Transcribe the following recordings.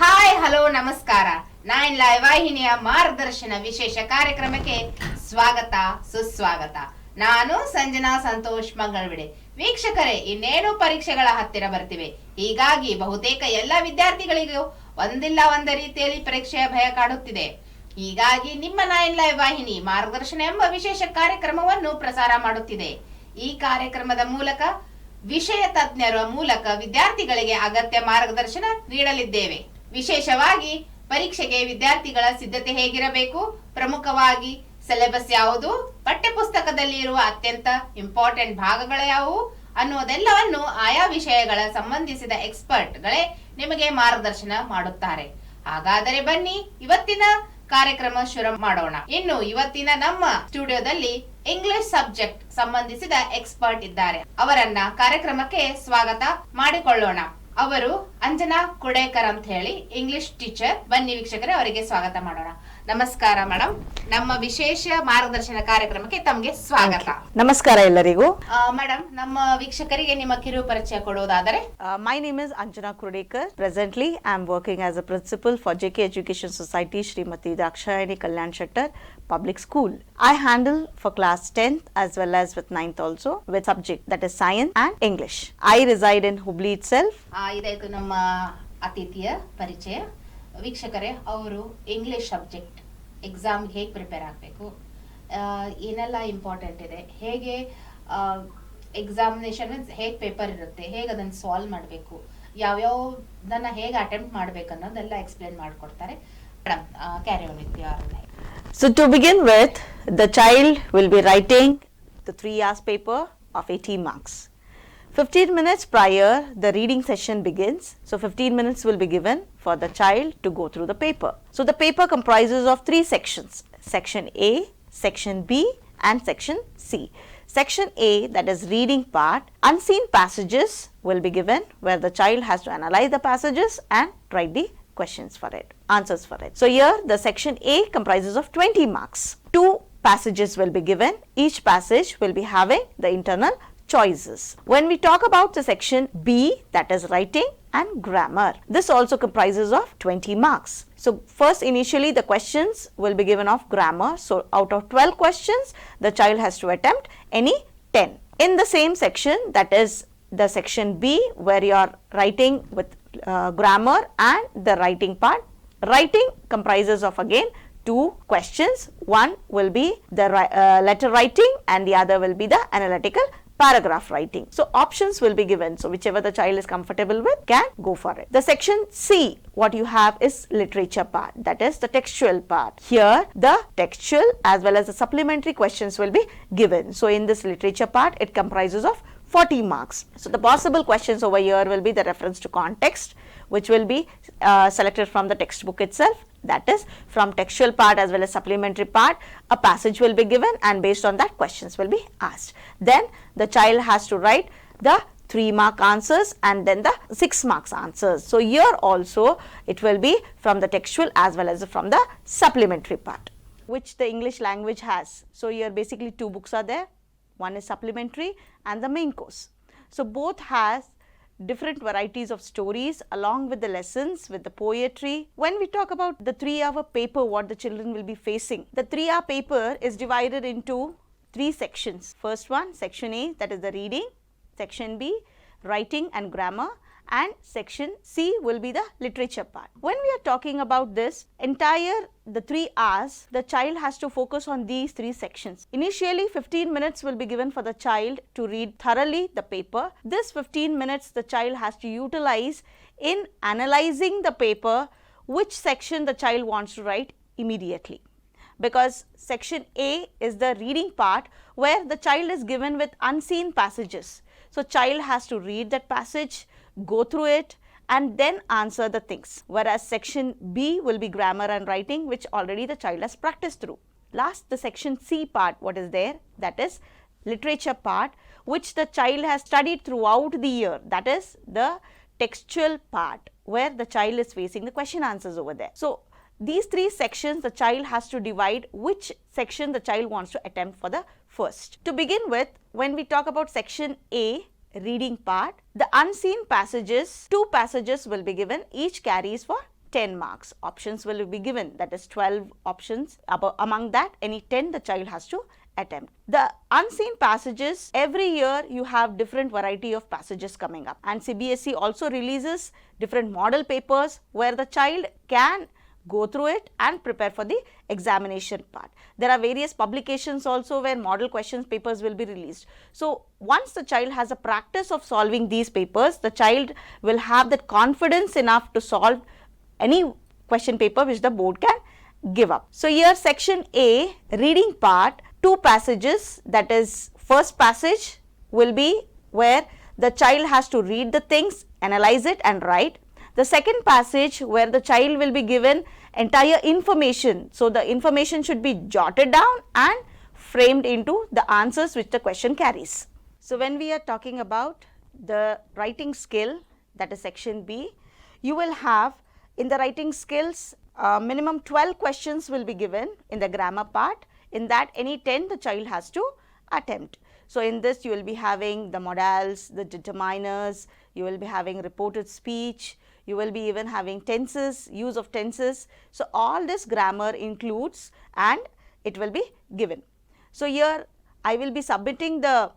Hi hello ನಮಸ್ಕಾರ. Nine live ವಾಹಿನಿಯ ಮಾರ್ಗದರ್ಶನ ವಿಶೇಷ ಕಾರ್ಯಕ್ರಮಕ್ಕೆ ಸ್ವಾಗತ ಸುಸ್ವಾಗತ. ನಾನು ಸಂಜನಾ ಸಂತೋಷ್ ಮಂಗಳವಿಡೆ. ವೀಕ್ಷಕರೇ, ಇನ್ನೇನು ಪರೀಕ್ಷೆಗಳ ಹತ್ತಿರ ಬರ್ತಿವೆ. ಹೀಗಾಗಿ ಬಹುತೇಕ ಎಲ್ಲ ವಿದ್ಯಾರ್ಥಿಗಳಿಗೂ ಒಂದಿಲ್ಲ ಒಂದ ರೀತಿಯಲ್ಲಿ ಪರೀಕ್ಷೆಯ ಭಯ ಕಾಡುತ್ತಿದೆ. ಹೀಗಾಗಿ ನಿಮ್ಮ ನೈನ್ ಲೈವ್ ವಾಹಿನಿ ಮಾರ್ಗದರ್ಶನ ಎಂಬ ವಿಶೇಷ ಕಾರ್ಯಕ್ರಮವನ್ನು ಪ್ರಸಾರ ಮಾಡುತ್ತಿದೆ. ಈ ಕಾರ್ಯಕ್ರಮದ ಮೂಲಕ ವಿಷಯ ತಜ್ಞರ ಮೂಲಕ ವಿದ್ಯಾರ್ಥಿಗಳಿಗೆ ಅಗತ್ಯ ಮಾರ್ಗದರ್ಶನ ನೀಡಲಿದ್ದೇವೆ. ವಿಶೇಷವಾಗಿ ಪರೀಕ್ಷೆಗೆ ವಿದ್ಯಾರ್ಥಿಗಳ ಸಿದ್ಧತೆ ಹೇಗಿರಬೇಕು, ಪ್ರಮುಖವಾಗಿ ಸಿಲೆಬಸ್ ಯಾವುದು, ಪಠ್ಯಪುಸ್ತಕದಲ್ಲಿ ಇರುವ ಅತ್ಯಂತ ಇಂಪಾರ್ಟೆಂಟ್ ಭಾಗಗಳು ಯಾವುವು ಅನ್ನುವುದೆಲ್ಲವನ್ನು ಆಯಾ ವಿಷಯಗಳ ಸಂಬಂಧಿಸಿದ ಎಕ್ಸ್ಪರ್ಟ್ಗಳೇ ನಿಮಗೆ ಮಾರ್ಗದರ್ಶನ ಮಾಡುತ್ತಾರೆ. ಹಾಗಾದರೆ ಬನ್ನಿ ಇವತ್ತಿನ ಕಾರ್ಯಕ್ರಮ ಶುರು ಮಾಡೋಣ. ಇನ್ನು ಇವತ್ತಿನ ನಮ್ಮ ಸ್ಟುಡಿಯೋದಲ್ಲಿ ಇಂಗ್ಲಿಷ್ ಸಬ್ಜೆಕ್ಟ್ ಸಂಬಂಧಿಸಿದ ಎಕ್ಸ್ಪರ್ಟ್ ಇದ್ದಾರೆ. ಅವರನ್ನ ಕಾರ್ಯಕ್ರಮಕ್ಕೆ ಸ್ವಾಗತ ಮಾಡಿಕೊಳ್ಳೋಣ. ಅವರು ಅಂಜನಾ ಕುಡೇಕರ್ ಅಂತ ಹೇಳಿ ಇಂಗ್ಲಿಷ್ ಟೀಚರ್. ಬನ್ನಿ ವೀಕ್ಷಕರೇ, ಅವರಿಗೆ ಸ್ವಾಗತ ಮಾಡೋಣ. ನಮಸ್ಕಾರ ಮೇಡಮ್, ನಮ್ಮ ವಿಶೇಷ ಮಾರ್ಗದರ್ಶನ ಕಾರ್ಯಕ್ರಮಕ್ಕೆ ತಮಗೆ ಸ್ವಾಗತ. ನಮಸ್ಕಾರ ಎಲ್ಲರಿಗೂ. ಮೇಡಮ್, ನಮ್ಮ ವೀಕ್ಷಕರಿಗೆ ನಿಮ್ಮ ಕಿರು ಪರಿಚಯ ಕೊಡುವುದಾದರೆ? My name is Anjana Kurdekar. Presently, I am working as a principal for JK Education Society, Srimati Dakshayani Kalyan Shettar Public School. I handle for class 10th as well as with 9th also with subject that is science and English. I reside in Hubli itself. ಇದಾಯ್ತು ನಮ್ಮ ಅತಿಥಿಯ ಪರಿಚಯ. ವೀಕ್ಷಕರೇ, ಅವರು English subject exam ಹೇಗೆ prepare ಆಗಬೇಕು, ಏನೆಲ್ಲ important ಇದೆ, ಹೇಗೆ ಎಕ್ಸಾಮಿನೇಷನ್ ಹೇಗೆ ಪೇಪರ್ ಇರುತ್ತೆ, ಹೇಗೆ ಅದನ್ನು ಸಾಲ್ವ್ ಮಾಡಬೇಕು, ಯಾವ್ಯಾವ್ದನ್ನ ಹೇಗೆ ಅಟೆಂಪ್ಟ್ ಮಾಡಬೇಕು ಅನ್ನೋದೆಲ್ಲ ಎಕ್ಸ್ಪ್ಲೇನ್ ಮಾಡಿಕೊಡ್ತಾರೆ. Madam, carry on with your life. So to begin with, the child will be writing the 3 hours paper of 80 marks. 15 minutes prior, the reading session begins. So 15 minutes will be given for the child to go through the paper. So the paper comprises of 3 sections: Section A, Section B and Section C. Section A, that is reading part, unseen passages will be given where the child has to analyze the passages and write the questions for it, answers for it. So here the section A comprises of 20 marks. 2 passages will be given. Each passage will be having the internal choices. When we talk about the section B, that is writing and grammar, this also comprises of 20 marks. So first, initially the questions will be given of grammar. So out of 12 questions, the child has to attempt any 10. In the same section, that is the section B, where you are writing with grammar and the writing part. Writing comprises of again 2 questions. One will be the letter writing and the other will be the analytical paragraph writing. So options will be given. So whichever the child is comfortable with can go for it. The section C, what you have is literature part, that is the textual part. Here the textual as well as the supplementary questions will be given. So in this literature part, it comprises of 40 marks. So the possible questions over here will be the reference to context, which will be selected from the textbook itself. That is, from textual part as well as supplementary part, a passage will be given and based on that questions will be asked. Then the child has to write the 3-mark answers and then the 6 marks answers. So here also it will be from the textual as well as from the supplementary part, which the English language has. So here basically 2 books are there. One is supplementary and the main course. So both has different varieties of stories along with the lessons, with the poetry. When we talk about the 3-hour paper, what the children will be facing, the 3-hour paper is divided into 3 sections. First one, section A, that is the reading. Section B, writing and grammar. And section C will be the literature part. When we are talking about this entire the 3 hours, the child has to focus on these 3 sections. Initially 15 minutes will be given for the child to read thoroughly the paper. This 15 minutes the child has to utilize in analyzing the paper, which section the child wants to write immediately. Because section A is the reading part where the child is given with unseen passages. So child has to read that passage, go through it and then answer the things. Whereas section B will be grammar and writing, which already the child has practiced through. Last, the section C part, what is there? That is literature part, which the child has studied throughout the year. That is the textual part where the child is facing the question answers over there. So these 3 sections the child has to divide which section the child wants to attempt for the first. To begin with, when we talk about section A, reading part, the unseen passages, 2 passages will be given, each carries for 10 marks. Options will be given, that is 12 options. Among that, any 10 the child has to attempt. The unseen passages, every year you have different variety of passages coming up, and CBSE also releases different model papers where the child can go through it and prepare for the examination part. There are various publications also where model questions papers will be released. So once the child has a practice of solving these papers, the child will have that confidence enough to solve any question paper which the board can give up. So here section A, reading part, 2 passages, that is first passage will be where the child has to read the things, analyze it and write. The second passage where the child will be given entire information. So the information should be jotted down and framed into the answers which the question carries. So when we are talking about the writing skill, that is section B, you will have in the writing skills minimum 12 questions will be given in the grammar part. In that, any 10 the child has to attempt. So in this you will be having the modals, the determiners, you will be having reported speech, you will be even having tenses, use of tenses. So all this grammar includes and it will be given. So here I will be submitting the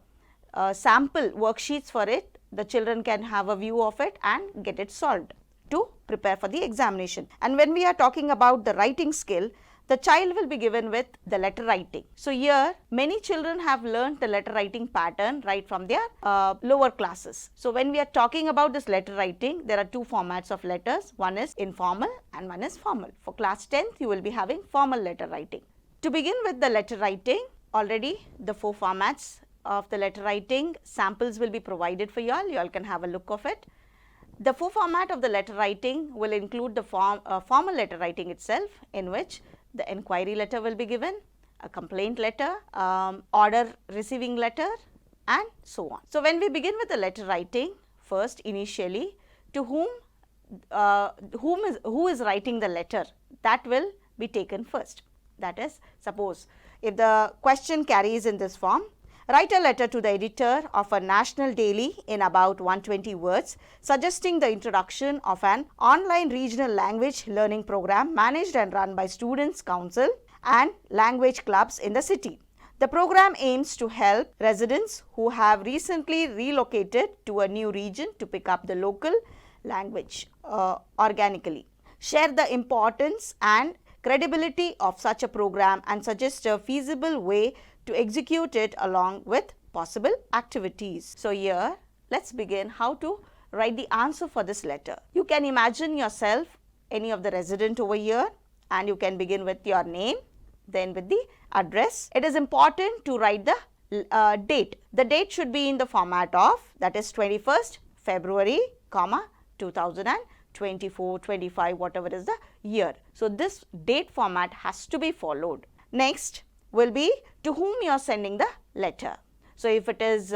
sample worksheets for it. The children can have a view of it and get it solved to prepare for the examination. And when we are talking about the writing skill, the child will be given with the letter writing. So here many children have learned the letter writing pattern right from their lower classes. So when we are talking about this letter writing, there are 2 formats of letters. One is informal and one is formal. For class 10th, you will be having formal letter writing. To begin with the letter writing, already the 4 formats of the letter writing samples will be provided for you all. You all can have a look of it. The 4 format of the letter writing will include the formal letter writing itself, in which the inquiry letter will be given, a complaint letter, order receiving letter and so on. So when we begin with the letter writing, first initially to who is writing the letter, that will be taken first. That is, suppose if the question carries in this form, write a letter to the editor of a national daily in about 120 words suggesting the introduction of an online regional language learning program managed and run by Students' Council and language clubs in the city. The program aims to help residents who have recently relocated to a new region to pick up the local language organically. Share the importance and credibility of such a program and suggest a feasible way to execute it along with possible activities. So here let's begin how to write the answer for this letter. You can imagine yourself any of the resident over here and you can begin with your name, then with the address. It is important to write the date. The date should be in the format of, that is 21st February, 2024, 25, whatever is the year. So this date format has to be followed. Next will be to whom you are sending the letter. So if it is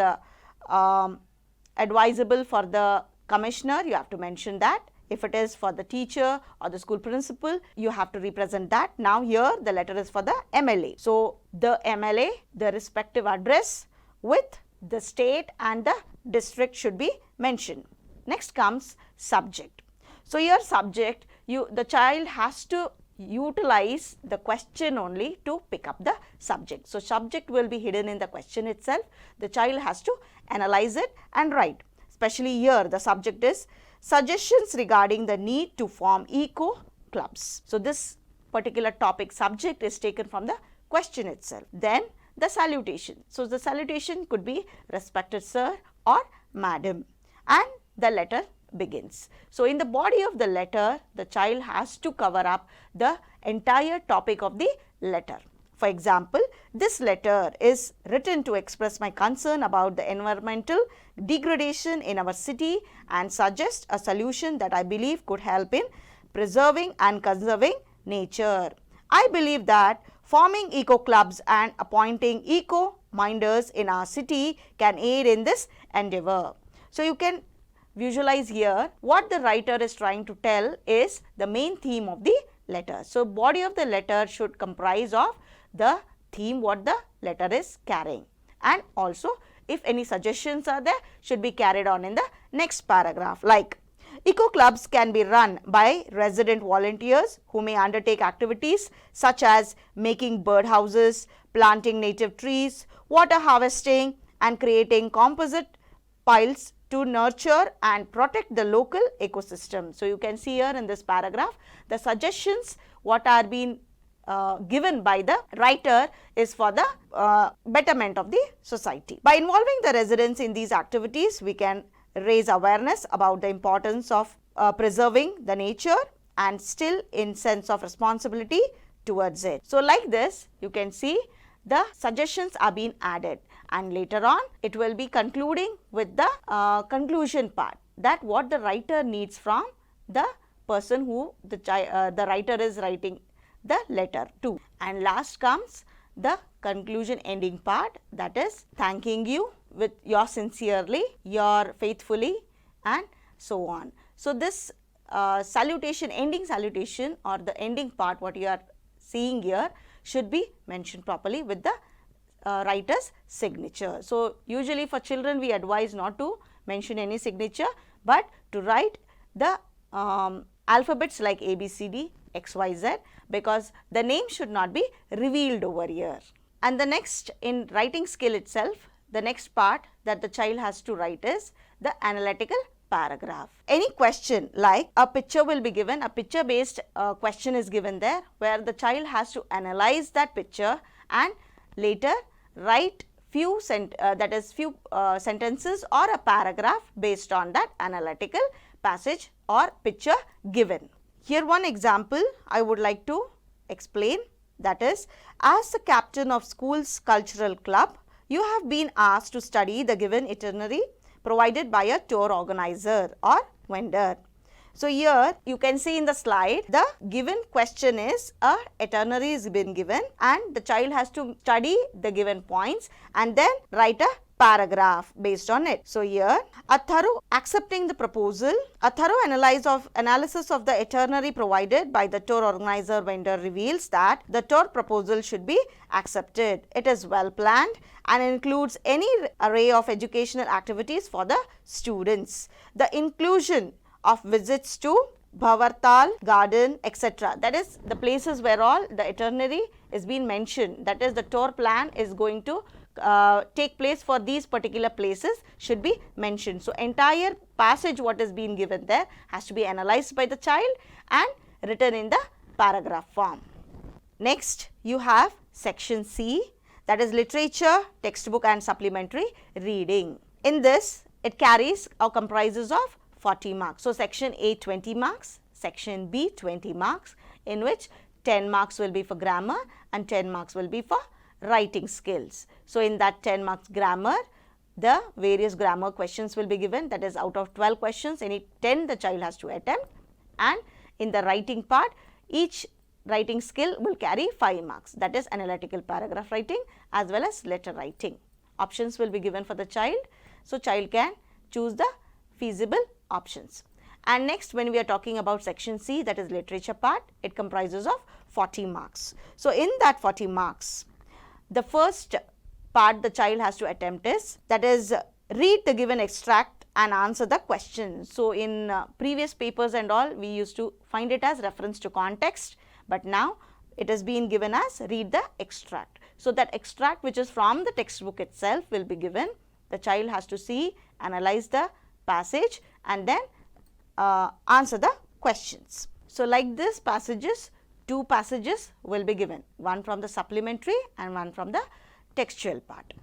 advisable for the commissioner, you have to mention that. If it is for the teacher or the school principal, you have to represent that. Now here the letter is for the MLA. So the MLA, the respective address with the state and the district should be mentioned. Next comes subject. So here subject, the child has to utilize the question only to pick up the subject. So subject will be hidden in the question itself. The child has to analyze it and write. Especially here the subject is suggestions regarding the need to form eco clubs. So this particular topic subject is taken from the question itself. Then the salutation. So the salutation could be respected sir or madam, and the letter begins. So in the body of the letter, the child has to cover up the entire topic of the letter. For example, this letter is written to express my concern about the environmental degradation in our city and suggest a solution that I believe could help in preserving and conserving nature. I believe that forming eco clubs and appointing eco minders in our city can aid in this endeavor. So you can visualize here what the writer is trying to tell is the main theme of the letter. So body of the letter should comprise of the theme what the letter is carrying, and also if any suggestions are there should be carried on in the next paragraph, like Eco clubs can be run by resident volunteers who may undertake activities such as making birdhouses, planting native trees, water harvesting, and creating composite piles to nurture and protect the local ecosystem. So, you can see here in this paragraph the suggestions what are being given by the writer is for the betterment of the society. By involving the residents in these activities, we can raise awareness about the importance of preserving the nature and still in sense of responsibility towards it. So, like this you can see the suggestions are being added, and later on it will be concluding with the conclusion part, that what the writer needs from the person who the writer is writing the letter to. And last comes the conclusion ending part, that is thanking you with your sincerely, your faithfully, and so on. So, this salutation, ending salutation or the ending part what you are seeing here should be mentioned properly with the writer's signature. So, usually for children we advise not to mention any signature, but to write the alphabets like A, B, C, D, X, Y, Z, because the name should not be revealed over here. And the next, in writing skill itself, the next part that the child has to write is the analytical paragraph. Any question like a picture will be given, a picture based question is given there, where the child has to analyze that picture and later write few sentences or a paragraph based on that analytical passage or picture given. Here one example I would like to explain, that is, as the captain of school's cultural club, you have been asked to study the given itinerary provided by a tour organizer or vendor. So, here you can see in the slide the given question is a itinerary is been given and the child has to study the given points and then write a paragraph based on it. So, here a thorough accepting the proposal, a thorough analysis of the itinerary provided by the tour organizer vendor reveals that the tour proposal should be accepted. It is well planned and includes any array of educational activities for the students. The inclusion of visits to Bhavartal garden, etc. That is the places where all the itinerary is being mentioned, that is the tour plan is going to take place for these particular places should be mentioned. So, entire passage what is being given there has to be analyzed by the child and written in the paragraph form. Next you have section C, that is literature, textbook and supplementary reading. In this it carries or comprises of 40 marks. So, section A 20 marks, section B 20 marks, in which 10 marks will be for grammar and 10 marks will be for writing skills. So, in that 10 marks grammar, the various grammar questions will be given, that is out of 12 questions any 10 the child has to attempt, and in the writing part each writing skill will carry 5 marks, that is analytical paragraph writing as well as letter writing. Options will be given for the child, so child can choose the feasible options. And next, when we are talking about section C, that is literature part, it comprises of 40 marks. So, in that 40 marks, the first part the child has to attempt is, that is read the given extract and answer the question. So, in previous papers and all we used to find it as reference to context, but now it is being given as read the extract. So, that extract which is from the textbook itself will be given, the child has to see, analyze the passage and then answer the questions. So, like this passages, 2 passages will be given, one from the supplementary and one from the textual part.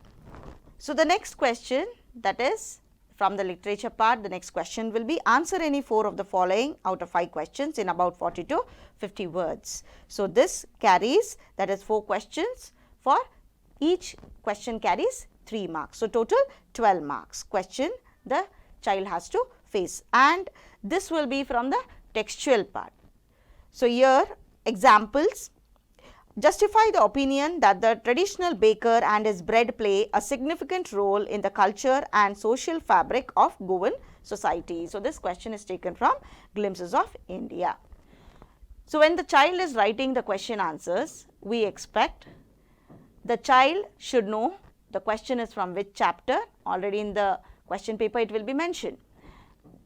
So, the next question, that is from the literature part, the next question will be answer any 4 of the following out of 5 questions in about 40 to 50 words. So, this carries, that is 4 questions, for each question carries 3 marks. So, total 12 marks question the child has to face, and this will be from the textual part. So, here examples: justify the opinion that the traditional baker and his bread play a significant role in the culture and social fabric of Goan society. So, this question is taken from Glimpses of India. So, when the child is writing the question answers, we expect the child should know the question is from which chapter. Already in the question paper it will be mentioned.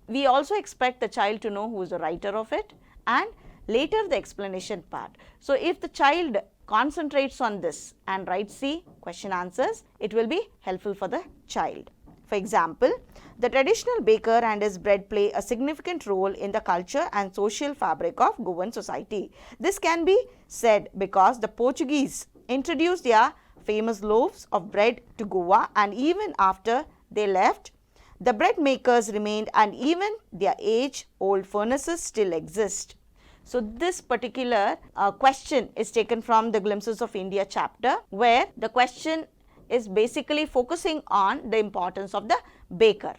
we also expect the child to know who is the writer of it and later the explanation part. So if the child concentrates on this and writes the question answers, it will be helpful for the child. For example, the traditional baker and his bread play a significant role in the culture and social fabric of Goan society. This can be said because the Portuguese introduced their famous loaves of bread to Goa, and even after they left, the bread makers remained, and even their age-old furnaces still exist. So this particular question is taken from the Glimpses of India chapter, where the question is basically focusing on the importance of the baker.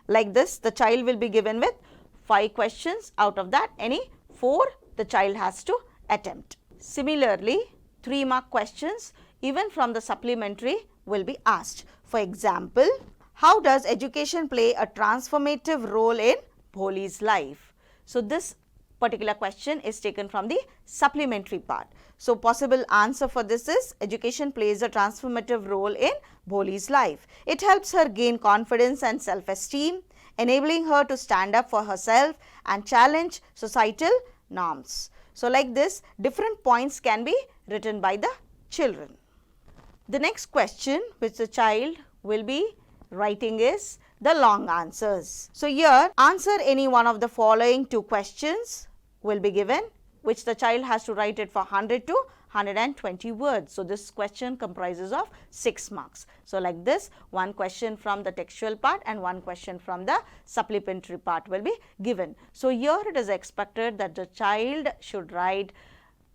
Like this, the child will be given with 5 questions. Out of that, any 4 the child has to attempt. Similarly, 3-mark questions even from the supplementary will be asked. For example, how does education play a transformative role in Bholi's life? So this particular question is taken from the supplementary part. So possible answer for this is education plays a transformative role in Bholi's life. It helps her gain confidence and self-esteem, enabling her to stand up for herself and challenge societal norms. So like this, different points can be written by the children. The next question which the child will be writing is the long answers. So here, answer any one of the following 2 questions will be given, which the child has to write it for 100 to 120 words. So this question comprises of 6 marks. So like this, 1 question from the textual part and 1 question from the supplementary part will be given. So here it is expected that the child should write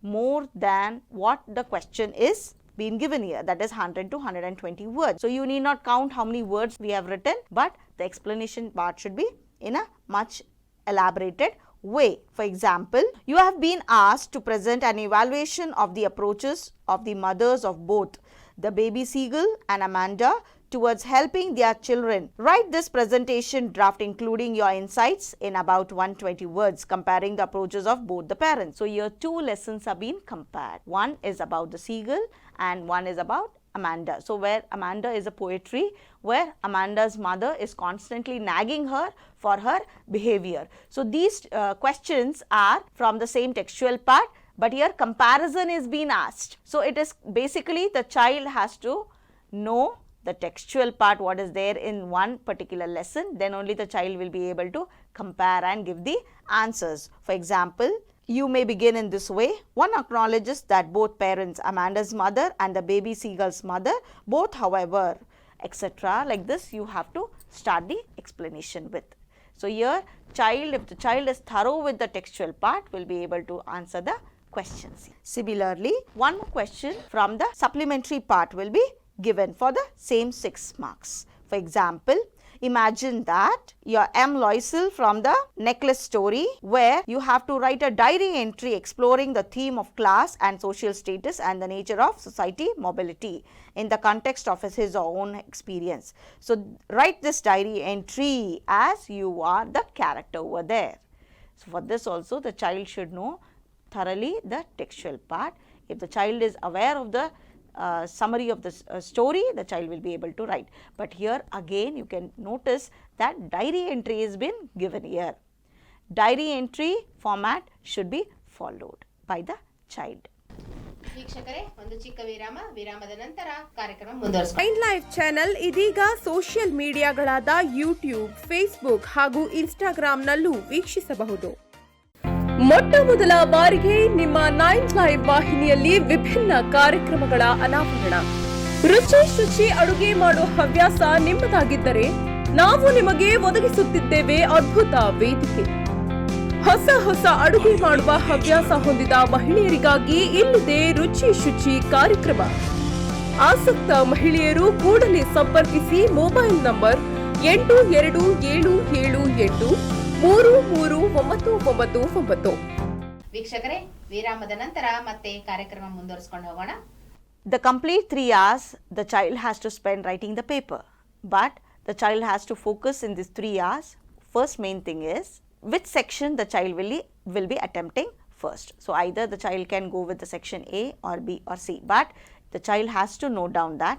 more than what the question is been given here, that is 100 to 120 words. So you need not count how many words we have written, but the explanation part should be in a much elaborated way. For example, you have been asked to present an evaluation of the approaches of the mothers of both the baby seagull and Amanda towards helping their children. Write this presentation draft including your insights in about 120 words comparing the approaches of both the parents. So here 2 lessons are being compared. One is about the seagull and one is about Amanda. So where Amanda is a poetry where Amanda's mother is constantly nagging her for her behavior. So these questions are from the same textual part, but here comparison is being asked. So it is basically the child has to know the textual part, what is there in one particular lesson, then only the child will be able to compare and give the answers. For example, you may begin in this way. One acknowledges that both parents, Amanda's mother and the baby seagull's mother, both however, etc. Like this, you have to start the explanation with. So here, if the child is thorough with the textual part, will be able to answer the questions. Similarly, one more question from the supplementary part will be given for the same 6 marks. For example, imagine that your M. Loisel from the necklace story, where you have to write a diary entry exploring the theme of class and social status and the nature of society mobility in the context of his own experience. So write this diary entry as you are the character over there. So for this also the child should know thoroughly the textual part. If the child is aware of the summary of the story, the child will be able to write. But here again you can notice that diary entry has been given here. Diary entry format should be followed by the child. ವೀಕ್ಷಕರೇ, ಒಂದು ಚಿಕ್ಕ ವಿರಾಮದ ನಂತರ ಕಾರ್ಯಕ್ರಮ ಮುಂದುವರಿಸೋಣ. Mind life channel ಇದೀಗ social ಮೀಡಿಯಾಗಳಾದ YouTube, Facebook ಹಾಗೂ ಇನ್ಸ್ಟಾಗ್ರಾಂನಲ್ಲೂ ವೀಕ್ಷಿಸಬಹುದು. ಮೊಟ್ಟ ಮೊದಲ ಬಾರಿಗೆ ನಿಮ್ಮ 9 ಲೈವ್ ವಾಹಿನಿಯಲ್ಲಿ ವಿಭಿನ್ನ ಕಾರ್ಯಕ್ರಮಗಳ ಅನಾವರಣ. ರುಚಿ ಅಡುಗೆ ಮಾಡೋ ಹವ್ಯಾಸ ನಿಮ್ಮದಾಗಿದ್ದರೆ ನಾವು ನಿಮಗೆ ಒದಗಿಸುತ್ತಿದ್ದೇವೆ ಅದ್ಭುತ ವೇದಿಕೆ. ಹೊಸ ಅಡುಗೆ ಮಾಡುವ ಹವ್ಯಾಸ ಹೊಂದಿದ ಮಹಿಳೆಯರಿಗಾಗಿ ಇಲ್ಲಿದೆ ರುಚಿ ಕಾರ್ಯಕ್ರಮ. ಆಸಕ್ತ ಮಹಿಳೆಯರು ಕೂಡಲೇ ಸಂಪರ್ಕಿಸಿ ಮೊಬೈಲ್ ನಂಬರ್ 8277833999. ವೀಕ್ಷಕರೇ, ವಿರಾಮದ ನಂತರ ಮತ್ತೆ ಕಾರ್ಯಕ್ರಮ ಮುಂದುವರಿಸಿಕೊಂಡು ಹೋಗೋಣ. The complete 3 hours the child has to spend writing the paper, but the child has to focus in these 3 hours. First main thing is which section the child will be attempting first. So either the child can go with the section A or B or C, but the child has to note down that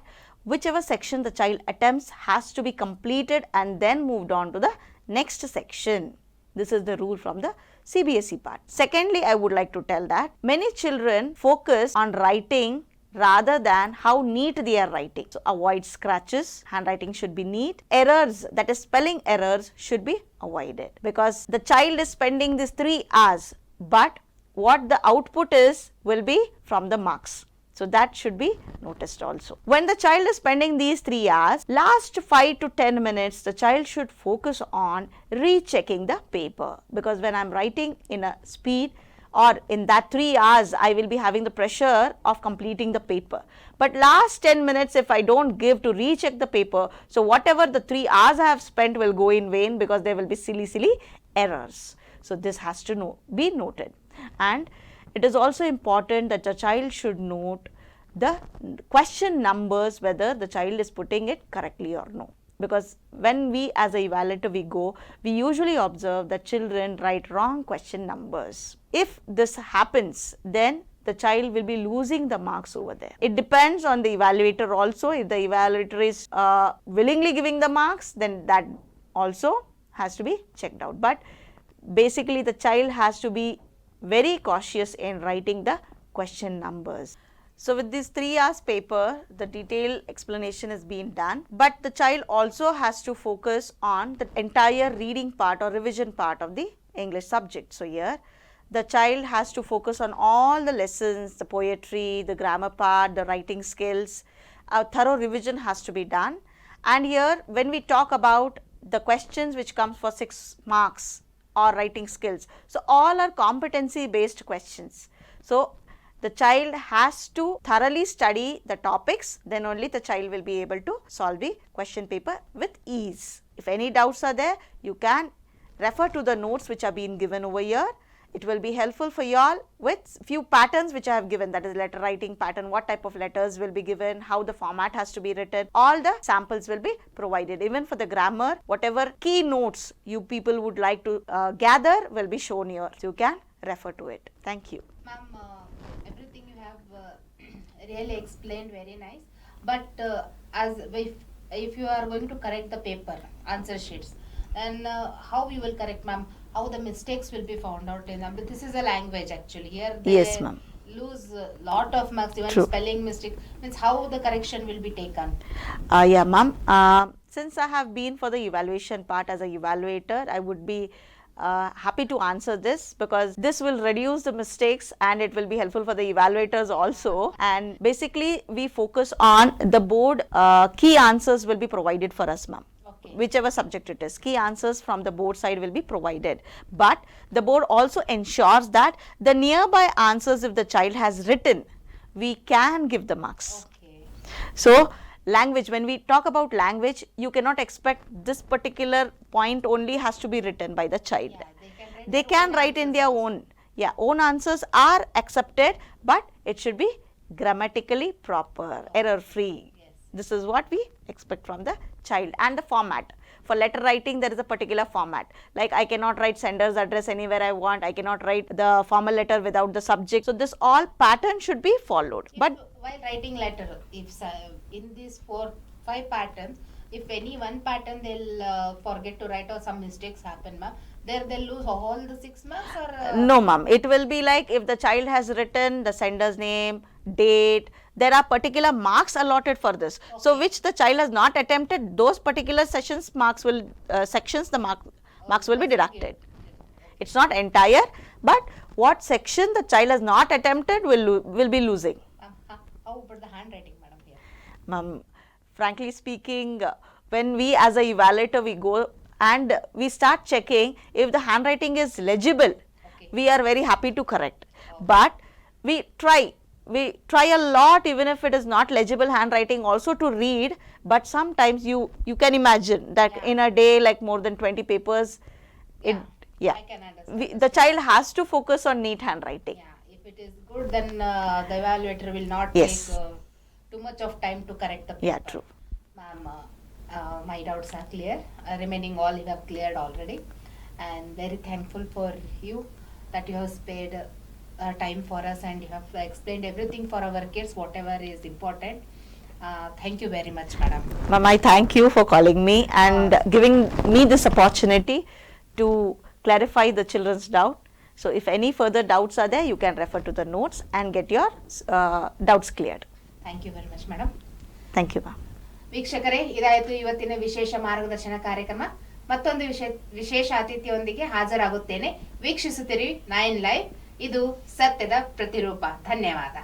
whichever section the child attempts has to be completed and then moved on to the next section. This is the rule from the CBSE part. Secondly, I would like to tell that many children focus on writing rather than how neat they are writing. So avoid scratches, handwriting should be neat. Errors, that is spelling errors, should be avoided because the child is spending these 3 hours, but what the output is will be from the marks. So that should be noticed also. When the child is spending these 3 hours, last 5 to 10 minutes, the child should focus on rechecking the paper, because when I am writing in a speed or in that 3 hours, I will be having the pressure of completing the paper. But last 10 minutes, if I don't give to recheck the paper, so whatever the 3 hours I have spent will go in vain, because there will be silly errors. So this has to be noted. And it is also important that the child should note the question numbers, whether the child is putting it correctly or no. Because when we as a evaluator we usually observe that children write wrong question numbers. If this happens, then the child will be losing the marks over there. It depends on the evaluator also. If the evaluator is willingly giving the marks, then that also has to be checked out. But basically the child has to be very cautious in writing the question numbers. So with this 3 hours paper, the detailed explanation is being done, but the child also has to focus on the entire reading part or revision part of the English subject. So here the child has to focus on all the lessons, the poetry, the grammar part, the writing skills. A thorough revision has to be done. And here when we talk about the questions which comes for 6 marks or writing skills, so all are competency based questions. So the child has to thoroughly study the topics, then only the child will be able to solve the question paper with ease. If any doubts are there, you can refer to the notes which are being given over here. It will be helpful for you all with few patterns which I have given, that is letter writing pattern, what type of letters will be given, how the format has to be written, all the samples will be provided. Even for the grammar, whatever key notes you people would like to gather will be shown here. So you can refer to it. Thank you. Ma'am, everything you have really explained very nice. But as if you are going to correct the paper, answer sheets, then how you will correct, ma'am? How the mistakes will be found out in them? But this is a language actually. Here they Yes, ma'am. lose a lot of marks, even True. spelling mistake. Means how the correction will be taken? Yeah, ma'am. Since I have been for the evaluation part as a evaluator, I would be happy to answer this, because this will reduce the mistakes and it will be helpful for the evaluators also. And basically we focus on the board, key answers will be provided for us, ma'am. Okay. Whichever subject it is, key answers from the board side will be provided. But the board also ensures that the nearby answers, if the child has written, we can give the marks. Okay. So language, when we talk about language, you cannot expect this particular point only has to be written by the child. Yeah, They can write in their own. Yeah, own answers are accepted, but it should be grammatically proper, error free. Yes. This is what we expect from the child. And the format. For letter writing, there is a particular format. Like I cannot write sender's address anywhere I want. I cannot write the formal letter without the subject. So this all pattern should be followed. But While writing letter, if in these 4-5 patterns, if any one pattern they'll forget to write or some mistakes happen, ma'am, there they'll lose all the 6 marks, or no, ma'am. It will be like if the child has written the sender's name, date, there are particular marks allotted for this. Okay. So which the child has not attempted, those particular sessions marks will marks will be deducted. It's not entire, but what section the child has not attempted will be losing. How about the handwriting, madam, here? Ma'am, frankly speaking, when we as a evaluator we go and we start checking if the handwriting is legible, Okay. we are very happy to correct. But we try a lot, even if it is not legible handwriting also, to read. But sometimes you can imagine that Yeah. in a day, like more than 20 papers, I can understand. the child has to focus on neat handwriting. Yeah, if it is good, then the evaluator will not Yes. take too much of time to correct the paper. Yeah, true. Ma'am, my doubts are clear. Remaining all you have cleared already. And very thankful for you that you have spared time for us and you have explained everything for our kids, whatever is important. Thank you very much madam. Ma'am, I thank you for calling me and giving me this opportunity to clarify the children's doubt. So if any further doubts are there, you can refer to the notes and get your doubts cleared. Thank you very much madam. Thank you, ma'am. ವೀಕ್ಷಕರೇ, ಇದಾಯಿತು ಇವತ್ತಿನ ವಿಶೇಷ ಮಾರ್ಗದರ್ಶನ ಕಾರ್ಯಕ್ರಮ. ಮತ್ತೊಂದು ವಿಶೇಷ ಅತಿಥಿಯೊಂದಿಗೆ ಹಾಜರಾಗುತ್ತೇನೆ. ವೀಕ್ಷಿಸುತ್ತಿರಿ 9 live. ಇದು ಸತ್ಯದ ಪ್ರತಿರೂಪ. ಧನ್ಯವಾದ.